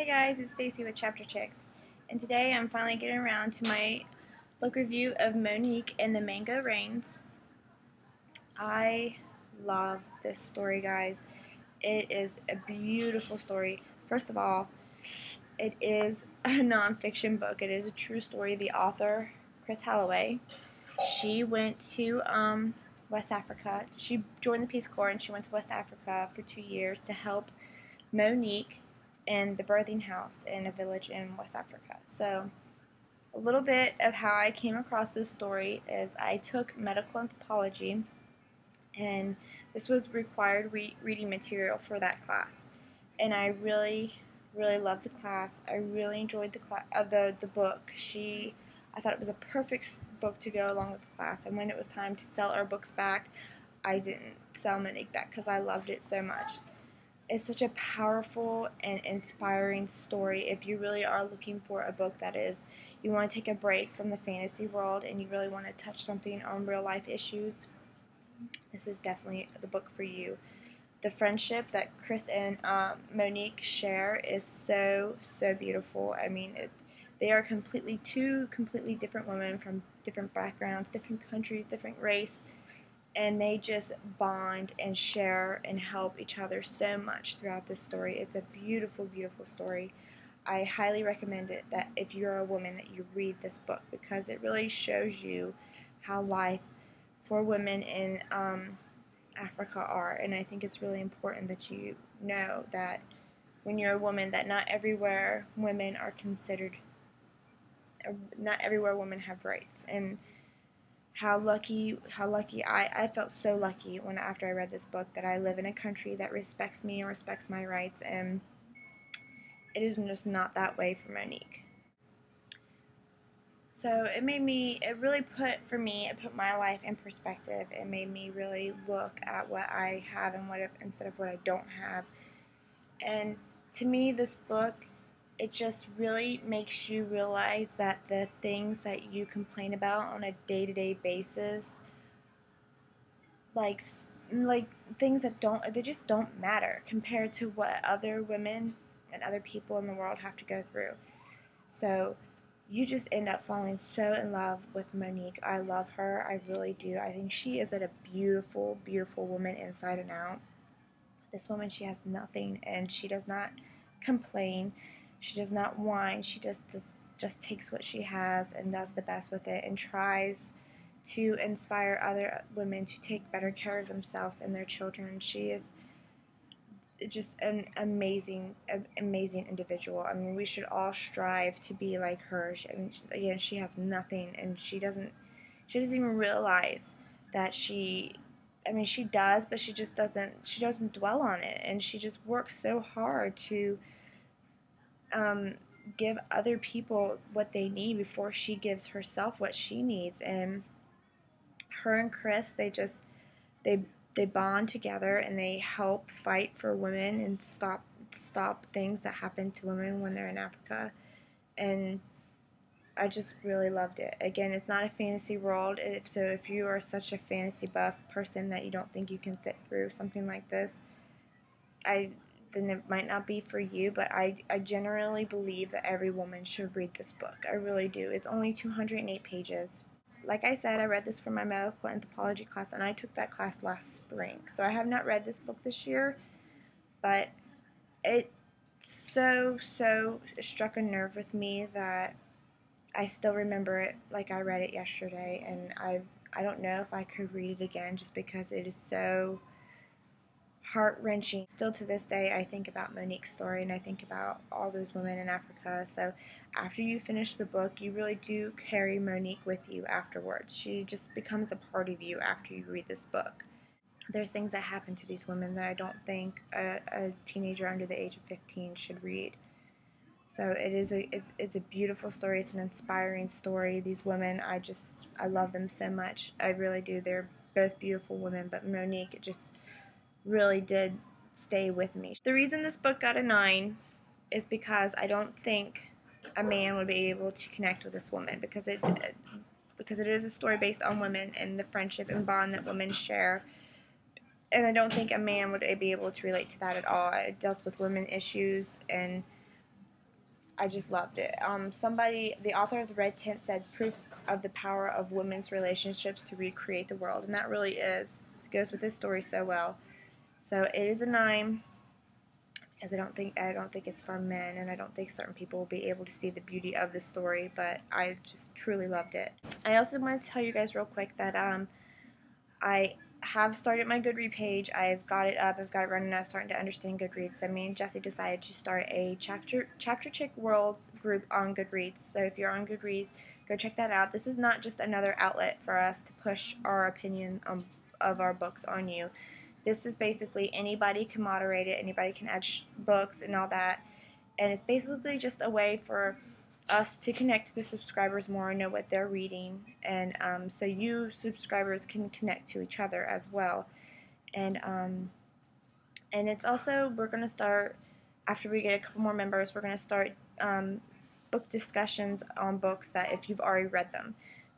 Hey guys, it's Stacy with Chapter Chicks, and today I'm finally getting around to my book review of Monique and the Mango Rains. I love this story, guys. It is a beautiful story. First of all, it is a nonfiction book. It is a true story. The author, Chris Holloway, she went to West Africa. She joined the Peace Corps and she went to West Africa for 2 years to help Monique in the birthing house in a village in West Africa. So a little bit of how I came across this story is I took medical anthropology, and this was required reading material for that class. And I really loved the class. I really enjoyed the book. I thought it was a perfect book to go along with the class. And when it was time to sell our books back, I didn't sell Monique back because I loved it so much. It's such a powerful and inspiring story. If you really are looking for a book that is, you want to take a break from the fantasy world and you really want to touch something on real life issues, this is definitely the book for you. The friendship that Chris and Monique share is so beautiful. I mean, they are two completely different women from different backgrounds, different countries, different race. And they just bond and share and help each other so much throughout this story. It's a beautiful story. I highly recommend it that if you're a woman that you read this book, because it really shows you how life for women in Africa are. And I think it's really important that you know that when you're a woman, that not everywhere women are considered, not everywhere women have rights. And how lucky I felt so lucky after I read this book that I live in a country that respects me and respects my rights, and it is just not that way for Monique. So it put my life in perspective. It made me really look at what I have and instead of what I don't have. And to me, this book, it just really makes you realize that the things that you complain about on a day-to-day basis, like things they just don't matter compared to what other women and other people in the world have to go through. So you just end up falling so in love with Monique. I love her. I really do. I think she is a beautiful woman inside and out. This woman, she has nothing, and she does not complain. She does not whine. She just takes what she has and does the best with it and tries to inspire other women to take better care of themselves and their children. She is just an amazing individual. I mean, we should all strive to be like her. Again, she has nothing, and she doesn't even realize that she does, but she doesn't dwell on it, and she just works so hard to give other people what they need before she gives herself what she needs. And her and Chris, they bond together and they help fight for women and stop things that happen to women when they're in Africa. And I just really loved it. Again, it's not a fantasy world, so if you are such a fantasy buff person that you don't think you can sit through something like this, then it might not be for you, but I generally believe that every woman should read this book. I really do. It's only 208 pages. Like I said, I read this for my medical anthropology class, and I took that class last spring. So I have not read this book this year, but it so struck a nerve with me that I still remember it like I read it yesterday, and I don't know if I could read it again just because it is so heart-wrenching. Still to this day, I think about Monique's story, and I think about all those women in Africa. So after you finish the book, you really do carry Monique with you afterwards. She just becomes a part of you after you read this book. There's things that happen to these women that I don't think a teenager under the age of 15 should read. So it's a beautiful story. It's an inspiring story. These women, I love them so much. I really do. They're both beautiful women, but Monique just really did stay with me. The reason this book got a 9 is because I don't think a man would be able to connect with this woman, because it is a story based on women and the friendship and bond that women share. And I don't think a man would be able to relate to that at all. It deals with women issues, and I just loved it. Somebody, the author of The Red Tent, said proof of the power of women's relationships to recreate the world, and that really goes with this story so well. So it is a 9 because I don't think it's for men, and I don't think certain people will be able to see the beauty of the story. But I just truly loved it. I also want to tell you guys real quick that I have started my Goodread page. I've got it up. I've got it running. I'm starting to understand Goodreads. So me and Jesse decided to start a Chapter Chick World group on Goodreads. So if you're on Goodreads, go check that out. This is not just another outlet for us to push our opinion of our books on you. This is basically anybody can moderate it. Anybody can add books and all that. And it's basically just a way for us to connect to the subscribers more and know what they're reading, and so you subscribers can connect to each other as well. And it's also, we're going to start, after we get a couple more members, we're going to start book discussions on books that if you've already read them.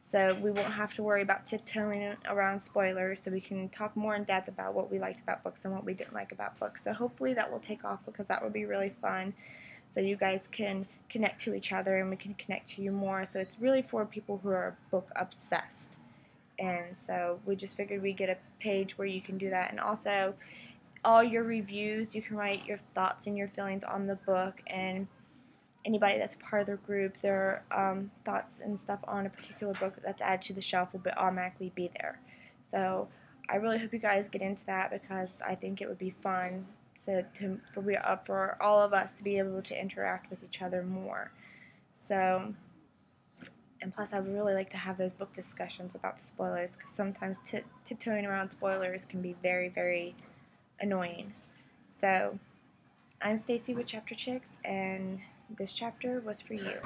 So we won't have to worry about tiptoeing around spoilers, so we can talk more in depth about what we liked about books and what we didn't like about books. So hopefully that will take off, because that would be really fun. So you guys can connect to each other and we can connect to you more. So it's really for people who are book obsessed. And so we just figured we'd get a page where you can do that. And also, all your reviews, you can write your thoughts and your feelings on the book, and anybody that's part of the group, their thoughts and stuff on a particular book that's added to the shelf will automatically be there. So I really hope you guys get into that, because I think it would be fun for all of us to be able to interact with each other more. So, and plus I would really like to have those book discussions without the spoilers, because sometimes tiptoeing around spoilers can be very, very annoying. So I'm Stacy with Chapter Chicks, and this chapter was for you.